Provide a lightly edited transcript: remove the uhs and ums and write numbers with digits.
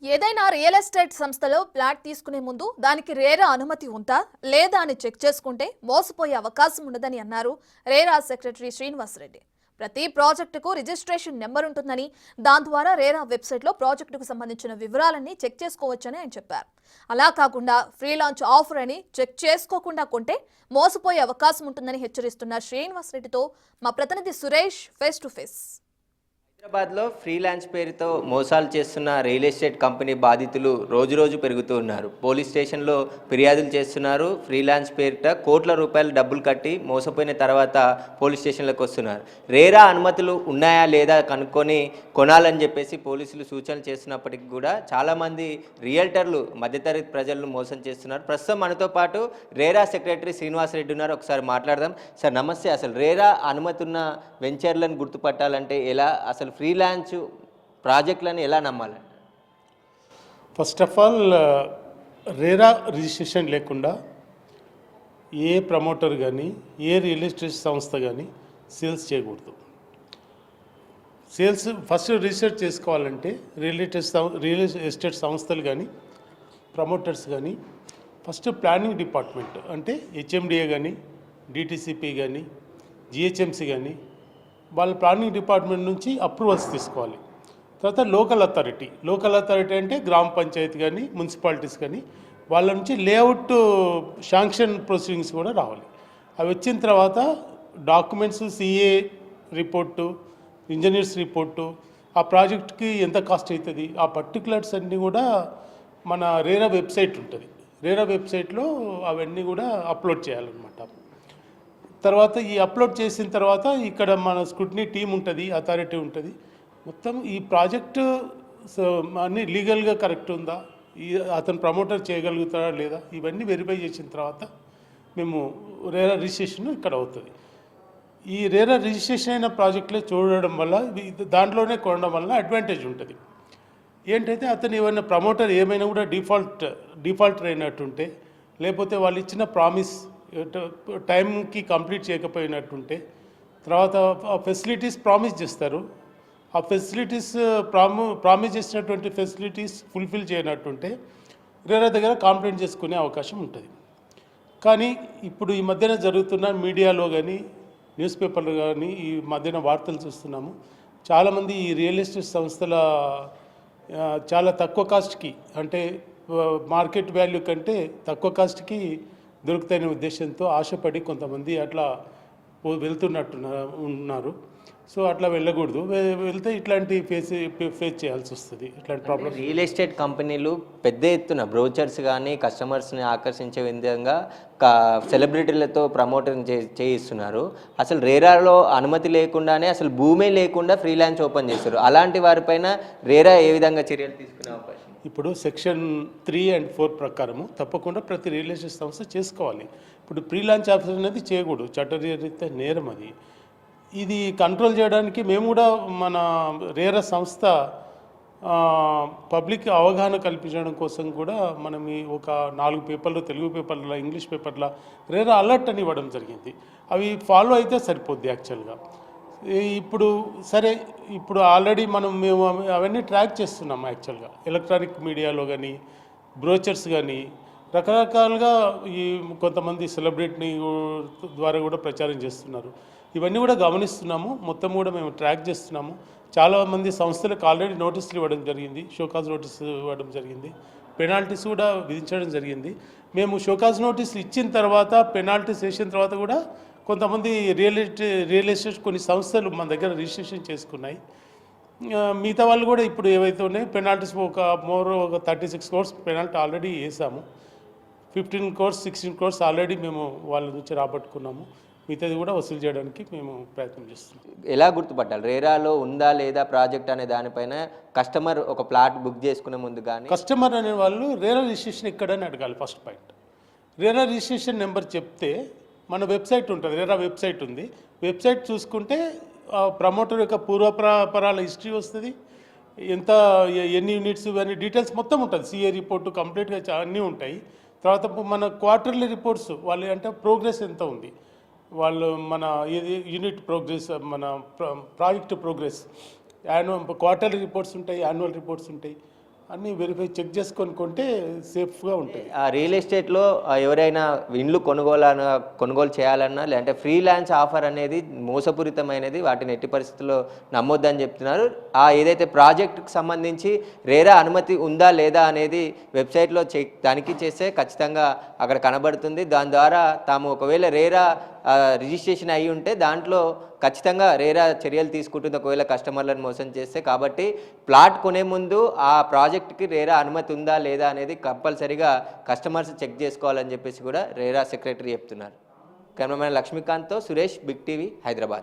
ఏదైనా real estate సంస్థలో flat తీసుకునే ముందు దానికి రేరా అనుమతి ఉందా లేదా అని చెక్ చేసుకుంటే మోసపోయే అవకాశం ఉండదని అన్నారు రేరా సెక్రటరీ శ్రీనివాసరెడ్డి. ప్రతి ప్రాజెక్టుకు రిజిస్ట్రేషన్ నెంబర్ ఉంటుందని, దాని ద్వారా రేరా వెబ్సైట్లో ప్రాజెక్టుకు సంబంధించిన వివరాలన్నీ చెక్ చేసుకోవచ్చని ఆయన చెప్పారు. అలా కాకుండా ఫ్రీ లాంచ్ ఆఫర్ అని చెక్ చేసుకోకుండా కొంటే మోసపోయే అవకాశం ఉంటుందని హెచ్చరిస్తున్న శ్రీనివాసరెడ్డితో మా ప్రతినిధి సురేష్ ఫేస్ టు ఫేస్. హైదరాబాద్లో ఫ్రీలాన్స్ పేరుతో మోసాలు చేస్తున్న రియల్ ఎస్టేట్ కంపెనీ బాధితులు రోజురోజు పెరుగుతూ ఉన్నారు. పోలీస్ స్టేషన్లో ఫిర్యాదులు చేస్తున్నారు. ఫ్రీలాన్స్ పేరిట కోట్ల రూపాయలు డబ్బులు కట్టి మోసపోయిన తర్వాత పోలీస్ స్టేషన్లకు వస్తున్నారు. రేరా అనుమతులు ఉన్నాయా లేదా కనుక్కొని కొనాలని చెప్పేసి పోలీసులు సూచనలు చేస్తున్నప్పటికీ కూడా చాలామంది రియల్టర్లు మధ్యతరగతి ప్రజలను మోసం చేస్తున్నారు. ప్రస్తుతం మనతో పాటు రేరా సెక్రటరీ శ్రీనివాసరెడ్డి ఉన్నారు. ఒకసారి మాట్లాడదాం. సార్ నమస్తే. అసలు రేరా అనుమతి ఉన్న వెంచర్లను గుర్తుపట్టాలంటే ఎలా, అసలు ఫ్రీలాన్స్ ప్రాజెక్టులను ఎలా నమ్మాలి? First of all RERA registration లేకుండా ఏ ప్రమోటర్ కానీ ఏ రియల్ ఎస్టేట్ సంస్థ కానీ సేల్స్ చేయకూడదు. సేల్స్ ఫస్ట్ రిజిస్టర్ చేసుకోవాలంటే రియల్ ఎస్టేట్ సంస్థలు కానీ ప్రమోటర్స్ కానీ ఫస్ట్ ప్లానింగ్ డిపార్ట్మెంట్ అంటే హెచ్ఎండిఏ కానీ డిటిసిపి కానీ జిహెచ్ఎంసి కానీ వాళ్ళ ప్లానింగ్ డిపార్ట్మెంట్ నుంచి అప్రూవల్స్ తీసుకోవాలి. తర్వాత లోకల్ అథారిటీ అంటే గ్రామ పంచాయతీ కానీ మున్సిపాలిటీస్ కానీ వాళ్ళ నుంచి లేఅవుట్ శాంక్షన్ ప్రొసీడింగ్స్ కూడా రావాలి. అవి వచ్చిన తర్వాత documents, CA report, engineers report, ఆ ప్రాజెక్ట్కి ఎంత కాస్ట్ అవుతుంది, ఆ పర్టికులర్స్ అన్నీ కూడా మన రేరా వెబ్సైట్ ఉంటుంది. రేరా వెబ్సైట్లో అవన్నీ కూడా అప్లోడ్ చేయాలన్నమాట. తర్వాత ఈ అప్లోడ్ చేసిన తర్వాత ఇక్కడ మన స్క్రూటినీ టీం ఉంటుంది, అథారిటీ ఉంటుంది. మొత్తం ఈ ప్రాజెక్టు అన్నీ లీగల్గా కరెక్ట్ ఉందా, అతను ప్రమోటర్ చేయగలుగుతాడా లేదా, ఇవన్నీ వెరిఫై చేసిన తర్వాత మేము రేరా రిజిస్ట్రేషన్ ఇక్కడ అవుతుంది. ఈ రేరా రిజిస్ట్రేషన్ అయిన ప్రాజెక్టులే చూడడం వల్ల, దాంట్లోనే కొనడం వల్ల అడ్వాంటేజ్ ఉంటుంది. ఏంటంటే అతను ఏమైనా ప్రమోటర్ ఏమైనా కూడా డిఫాల్టర్ అయినట్టుంటే, లేకపోతే వాళ్ళు ఇచ్చిన ప్రామిస్ టైంకి కంప్లీట్ చేయకపోయినట్టుంటే, తర్వాత ఆ ఫెసిలిటీస్ ప్రామిస్ చేస్తారు, ఆ ఫెసిలిటీస్ ప్రామిస్ చేసినటువంటి ఫెసిలిటీస్ ఫుల్ఫిల్ చేయనట్టుంటే రేరా దగ్గర కంప్లైంట్ చేసుకునే అవకాశం ఉంటుంది. కానీ ఇప్పుడు ఈ మధ్యన జరుగుతున్న మీడియాలో కానీ న్యూస్ పేపర్లు కానీ ఈ మధ్యన వార్తలు చూస్తున్నాము. చాలామంది ఈ రియల్ ఎస్టేట్ సంస్థల చాలా తక్కువ కాస్ట్కి, అంటే మార్కెట్ వాల్యూ కంటే తక్కువ కాస్ట్కి దొరుకుతాయనే ఉద్దేశంతో ఆశపడి కొంతమంది అట్లా వెళ్తున్నట్టు ఉన్నారు. సో అట్లా వెళ్ళకూడదు. వెళ్తే ఇట్లాంటి ఫేస్ చేయాల్సి వస్తుంది, ఇట్లాంటి ప్రాబ్లమ్. రియల్ ఎస్టేట్ కంపెనీలు పెద్ద ఎత్తున బ్రోచర్స్ కానీ కస్టమర్స్ని ఆకర్షించే విధంగా సెలబ్రిటీలతో ప్రమోటింగ్ చేయిస్తున్నారు. అసలు రేరాలో అనుమతి లేకుండానే అసలు భూమే లేకుండా ఫ్రీలాన్స్ ఓపెన్ చేస్తారు. అలాంటి వారిపైన రేరా ఏ విధంగా చర్యలు తీసుకునే అవకాశం? ఇప్పుడు సెక్షన్ 3 and 4 ప్రకారము తప్పకుండా ప్రతి రియల్ ఎస్టేట్ సంస్థ చేసుకోవాలి. ఇప్పుడు ప్రీ లాంచ్ ఆఫీసర్ అనేది చేయకూడదు, చట్టరీత్యా నేరం అది. ఇది కంట్రోల్ చేయడానికి మేము కూడా మన రేరా సంస్థ పబ్లిక్ అవగాహన కల్పించడం కోసం కూడా మనం ఒక 4 పేపర్లు, తెలుగు పేపర్ల, ఇంగ్లీష్ పేపర్ల రేరా అలర్ట్ అని ఇవ్వడం జరిగింది. అవి ఫాలో అయితే సరిపోద్ది యాక్చువల్గా. ఇప్పుడు సరే, ఇప్పుడు ఆల్రెడీ మేము అవన్నీ ట్రాక్ చేస్తున్నాం యాక్చువల్గా. ఎలక్ట్రానిక్ మీడియాలో కానీ బ్రోచర్స్ కానీ రకరకాలుగా ఈ కొంతమంది సెలబ్రిటీని ద్వారా కూడా ప్రచారం చేస్తున్నారు. ఇవన్నీ కూడా గమనిస్తున్నాము, మొత్తం కూడా మేము ట్రాక్ చేస్తున్నాము. చాలామంది సంస్థలకు ఆల్రెడీ నోటీసులు ఇవ్వడం జరిగింది, షోకాజ్ నోటీసు ఇవ్వడం జరిగింది, పెనాల్టీస్ కూడా విధించడం జరిగింది. మేము షోకాజ్ నోటీసులు ఇచ్చిన తర్వాత, పెనాల్టీస్ వేసిన తర్వాత కూడా కొంతమంది రియల్ ఎస్టేట్ కొన్ని సంస్థలు మన దగ్గర రిజిస్ట్రేషన్ చేసుకున్నాయి. మిగతా వాళ్ళు కూడా ఇప్పుడు ఏవైతే ఉన్నాయో పెనాల్టీస్ ఒక 36 crores పెనాల్టీ ఆల్రెడీ వేసాము. 15 crores 16 crores ఆల్రెడీ మేము వాళ్ళ నుంచి రాబట్టుకున్నాము. మిగతాది కూడా వసూలు చేయడానికి మేము ప్రయత్నం చేస్తున్నాం. ఎలా గుర్తుపట్టాలి రేరాలో ఉందా లేదా ప్రాజెక్ట్ అనే దానిపైన? కస్టమర్ ఒక ప్లాట్ బుక్ చేసుకునే ముందు కానీ కస్టమర్ అనే వాళ్ళు రేరా రిజిస్ట్రేషన్ ఎక్కడని అడగాలి. First point, RERA registration number చెప్తే మన వెబ్సైట్ ఉంటుంది, రేరా వెబ్సైట్ ఉంది. వెబ్సైట్ చూసుకుంటే ప్రమోటర్ యొక్క పూర్వపరాల హిస్టరీ వస్తుంది, ఎన్ని యూనిట్స్ ఇవన్నీ డీటెయిల్స్ మొత్తం ఉంటుంది. సిఏ రిపోర్టు కంప్లీట్గా అన్నీ ఉంటాయి. తర్వాత మన క్వార్టర్లీ రిపోర్ట్స్, వాళ్ళు అంటే ప్రోగ్రెస్ ఎంత ఉంది, వాళ్ళు మన యూనిట్ ప్రోగ్రెస్, మన ప్రాజెక్ట్ ప్రోగ్రెస్, క్వార్టర్లీ రిపోర్ట్స్ ఉంటాయి, యాన్యువల్ రిపోర్ట్స్ ఉంటాయి. అన్నీ వెరిఫై చెక్ చేసుకొని కొంటే సేఫ్గా ఉంటాయి. ఆ రియల్ ఎస్టేట్లో ఎవరైనా ఇండ్లు కొనుగోలు చేయాలన్నా లేదంటే ఫ్రీలాన్స్ ఆఫర్ అనేది మోసపూరితమైనది, వాటిని ఎట్టి పరిస్థితుల్లో నమ్మొద్దని చెప్తున్నారు. ఏదైతే ప్రాజెక్టుకు సంబంధించి రేరా అనుమతి ఉందా లేదా అనేది వెబ్సైట్లో తనిఖీ చేస్తే ఖచ్చితంగా అక్కడ కనబడుతుంది. దాని ద్వారా తాము ఒకవేళ రేరా రిజిస్ట్రేషన్ అయ్యి ఉంటే దాంట్లో ఖచ్చితంగా రేరా చర్యలు తీసుకుంటుంది ఒకవేళ కస్టమర్లను మోసం చేస్తే. కాబట్టి ప్లాట్ కొనే ముందు ఆ ప్రాజెక్ట్కి రేరా అనుమతి ఉందా లేదా అనేది కంపల్సరీగా కస్టమర్స్ చెక్ చేసుకోవాలని చెప్పేసి కూడా రేరా సెక్రటరీ చెప్తున్నారు. కెమెరామెన్ లక్ష్మీకాంత్తో సురేష్, బిగ్ టీవీ, హైదరాబాద్.